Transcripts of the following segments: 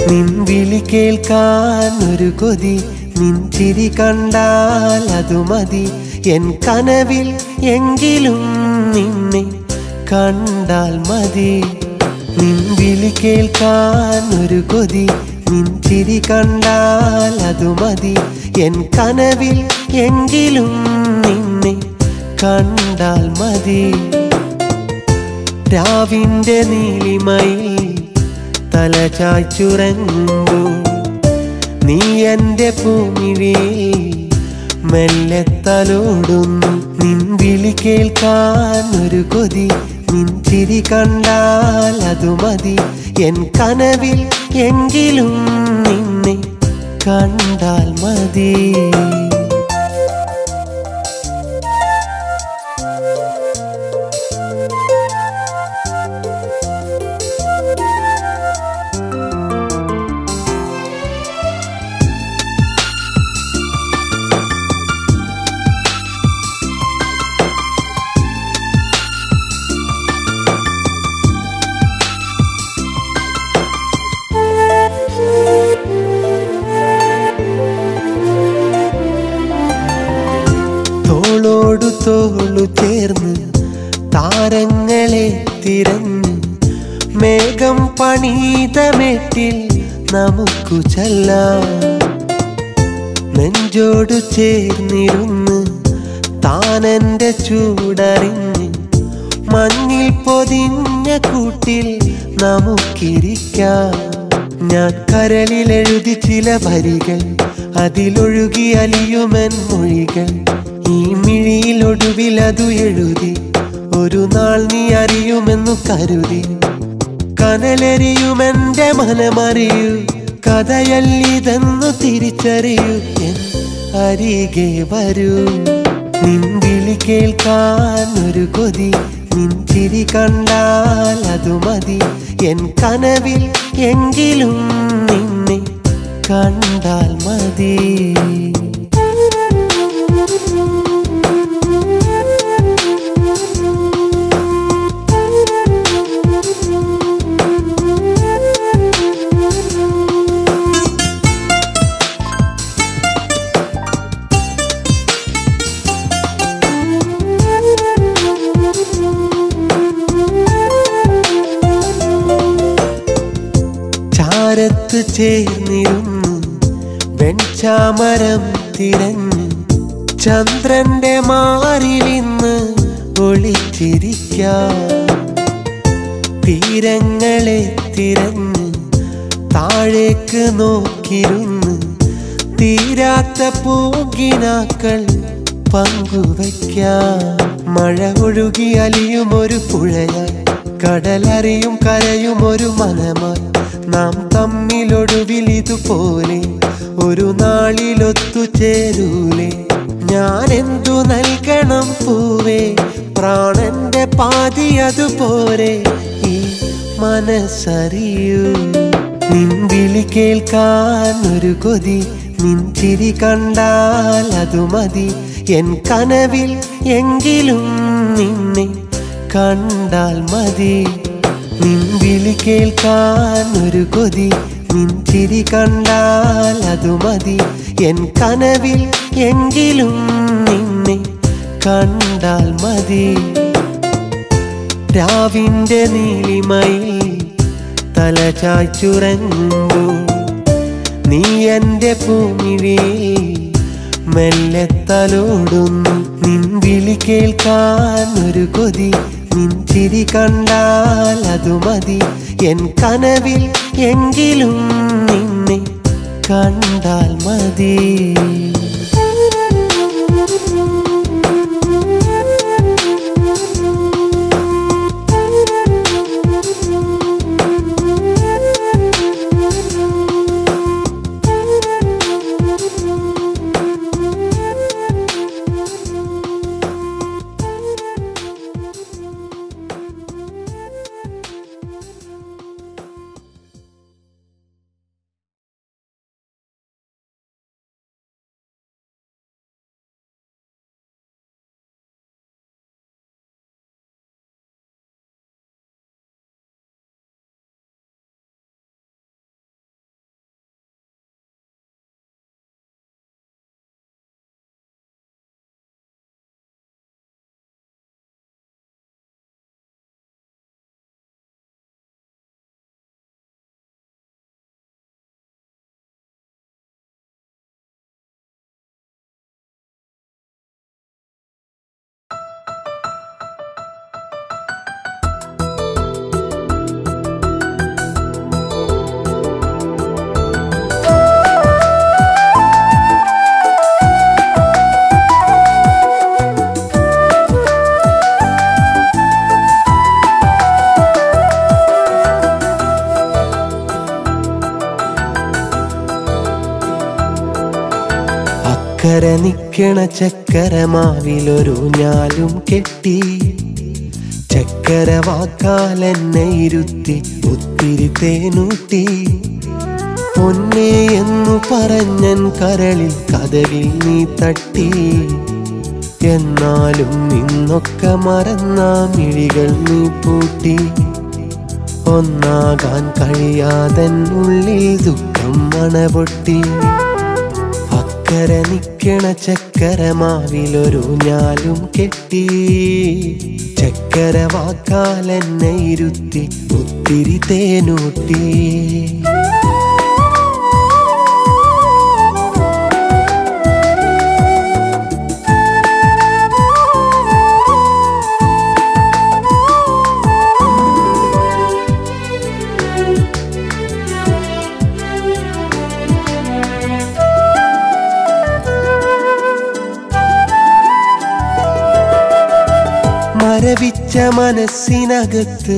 നിൻ വിളി കേൾക്കാൻ ഒരു കൊതി, നിൻ ചിരി കണ്ടാൽ അതു മതി. എൻ കനവിൽ എങ്കിലും നിന്നെ കണ്ടാൽ മതി. നിൻ വിളി കേൾക്കാൻ ഒരു കൊതി, നിൻ ചിരി കണ്ടാൽ അതു മതി. എൻ കനവിൽ എങ്കിലും നിന്നെ കണ്ടാൽ മതി. രാവിന്റെ നീലിമയിൽ തല ചായ്ച്ചുറങ്ങുമ്പോൾ നീ എൻ്റെ പൂമിഴിയിൽ മെല്ലെ തലോടുന്നു. നിൻ വിളി കേൾക്കാൻ ഒരു കൊതി, നിൻ ചിരി കണ്ടാൽ അതു മതി. എൻ കനവിൽ എങ്കിലും നിന്നെ കണ്ടാൽ മതി. തോളോടു തോളു ചേർന്ന് താരങ്ങളെ തിരഞ്ഞ് മേഘം പണിത മേട്ടിൽ നമുക്കു ചെല്ലാം. നെഞ്ചോടു ചേർന്നിരുന്ന് താനെന്റെ ചൂടറിഞ്ഞ് മഞ്ഞിൽ പൊതിഞ്ഞ കൂട്ടിൽ നമുക്കിരിക്കാം. ഞാൻ കരളിലെഴുതി ചില വരികൾ, അതിലൊഴുകി അലിയുമെൻ മൊഴികൾ. ഈ മിഴിയിലൊടുവിലതു എഴുതി, ഒരു നാൾ നീ അറിയുമെന്നു കരുതി. കനലെറിയുമെന്റെ മനമറിയൂ, കഥയല്ലിതെന്നു തിരിച്ചറിയൂ. എൻ അരികെ വരൂ. നിൻ വിളി കേൾക്കാൻ ഒരു കൊതി, നിൻ ചിരി കണ്ടാൽ അതു മതി. എൻ കനവിൽ എങ്കിലും നിന്നെ കണ്ടാൽ മതി. ചാരത്ത് ചേർന്നിരുന്നു വെൺചാമരം തിരഞ്ഞ് ചന്ദ്രന്റെ മാറിലിന്ന് ഒളിച്ചിരിക്കാം. തീരങ്ങളെ തിരഞ്ഞ് താഴേക്ക് നോക്കിരുന്ന് തീരാത്ത പൂങ്കിനാക്കൾ പങ്കുവയ്ക്കാം. മഴ ഒഴുകി അലിയും ഒരു പുഴയായി, കടലറിയും കരയും ഒരു മനമായി. നാം തമ്മിലൊടുവിൽ ഇതുപോലെ ഒരു നാളിലൊത്തു ചേരൂലേ. ഞാൻ എന്തു നൽകണം പൂവേ, പ്രാണന്റെ പാതി അതുപോലെ ഈ മനസ്സറിയൂ. നിൻ വിളി കേൾക്കാൻ ഒരു കൊതി, നിൻ ചിരി കണ്ടാൽ അതു മതി. എൻ കനവിൽ എങ്കിലും നിന്നെ കണ്ടാൽ മതി. നിൻ വിളി കേൾക്കാൻ ഒരു കൊതി, നിൻ ചിരി കണ്ടാൽ അതു മതി. എൻ കനവിൽ എങ്കിലും നിന്നെ കണ്ടാൽ മതി. രാവിന്റെ നീലിമയിൽ തല ചായ്ച്ചുറങ്ങുമ്പോൾ നീ എൻ്റെ പൂമിഴിയിൽ മെല്ലെ തലോടുന്നു. നിൻ വിളി കേൾക്കാൻ ഒരു കൊതി, നിൻ ചിരി കണ്ടാൽ അതു മതി. എൻ കനവിൽ എങ്കിലും നിന്നെ കണ്ടാൽ മതി. അക്കര നിക്കണ ചക്കര മാവിലൊരു ഞാലും കെട്ടി ചക്കര വാക്കാലെന്നെ ഇരുത്തി ഒത്തിരി തേനൂട്ടി പൊന്നേ എന്നു പറഞ്ഞൻ കരളിൽ കഥകിൽ നീ തട്ടി എന്നാലും ഇന്നൊക്കെ മറന്ന മിഴികൾ നീ പൂട്ടി ഒന്നാകാൻ കഴിയാതൻ ഉള്ളിൽ ദുഃഖം മണപൊട്ടി അക്കര നിക്കണ ചക്കര മാവിലൊരു ഞാലും കെട്ടി ചക്കര വാക്കാലെന്നെ ഇരുത്തി ഒത്തിരി തേനൂട്ടി മരവിച്ച മനസ്സിനകത്ത്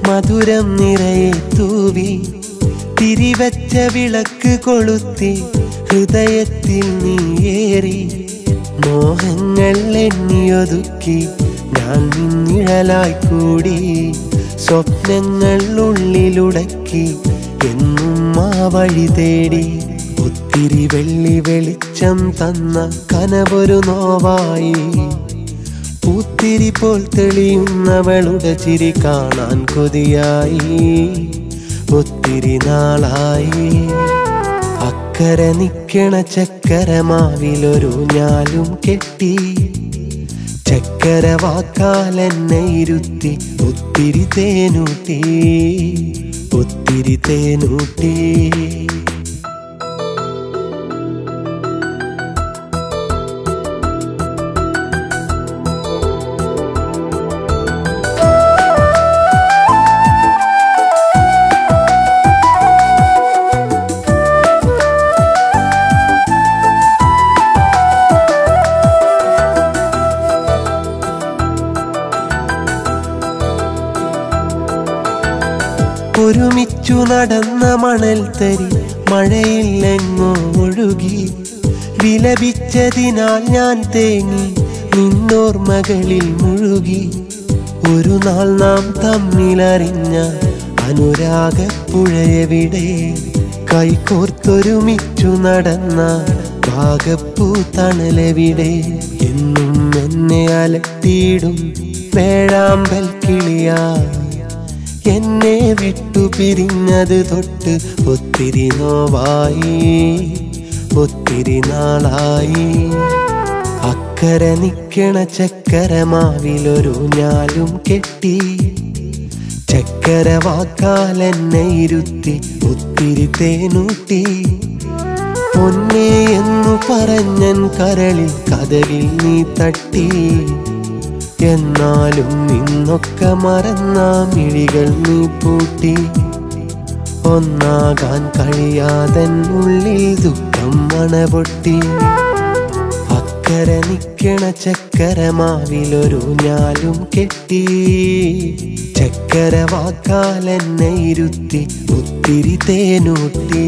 മധുരം നിറയെ തൂവി തിരിവച്ച വിളക്ക് കൊളുത്തി ഹൃദയത്തിൽ നീയേറി മോഹങ്ങൾ എണ്ണിയൊതുക്കി ഞാൻ നിന്നിഴലായി കൂടി സ്വപ്നങ്ങൾ ഉള്ളിലുടക്കി എന്നും ആ വഴി തേടി ഒത്തിരി വെള്ളി വെളിച്ചം തന്ന കനവൊരു നോവായി പൂത്തിരി പോൽ തെളിയുന്നവളുടെ ചിരി കാണാൻ കൊതിയായി ഒത്തിരി നാളായി അക്കര നിക്കണ ചക്കര മാവിലൊരു ഞാലും കെട്ടി ചക്കര വാക്കാലെന്നെ ഇരുത്തി ഒത്തിരി തേനൂട്ടി ഒത്തിരി തേനൂട്ടി ഒരുമിച്ചു നടന്ന മണൽ തരി മഴയില്ലെങ്ങോ ഒഴുകി വിലപിച്ചതിനാൽ ഞാൻ തേങ്ങി നിന്നോർമകളിൽ മുഴുകി ഒരു നാൾ നാം തമ്മിലറിഞ്ഞ അനുരാഗപ്പുഴയെവിടെ കൈകോർത്തൊരുമിച്ചു നടന്ന ഭാഗപ്പൂ തണലെവിടെ എന്നും എന്നെ അലട്ടിയിടും വേഴാമ്പൽ കിളിയാ എന്നെ വിട്ടു പിരിഞ്ഞത് തൊട്ട് ഒത്തിരി നോവായി ഒത്തിരി നാളായി അക്കര നിക്കണ ചക്കര മാവിലൊരു ഞാലും കെട്ടി ചക്കര വാക്കാലെന്നെ ഇരുത്തി ഒത്തിരി തേനൂട്ടി പൊന്നേ എന്നു പറഞ്ഞൻ കരളിൽ കഥകിൽ നീ തട്ടി എന്നാലും ഇന്നൊക്കെ മറന്ന മിഴികൾ നീ പൂട്ടി ഒന്നാകാൻ കഴിയാതൻ ഉള്ളിൽ ദുഃഖം മണപൊട്ടി അക്കര നിക്കണ ചക്കര മാവിലൊരു ഞാലും കെട്ടി ചക്കര വാക്കാലെന്നെ ഇരുത്തി ഒത്തിരി തേനൂട്ടി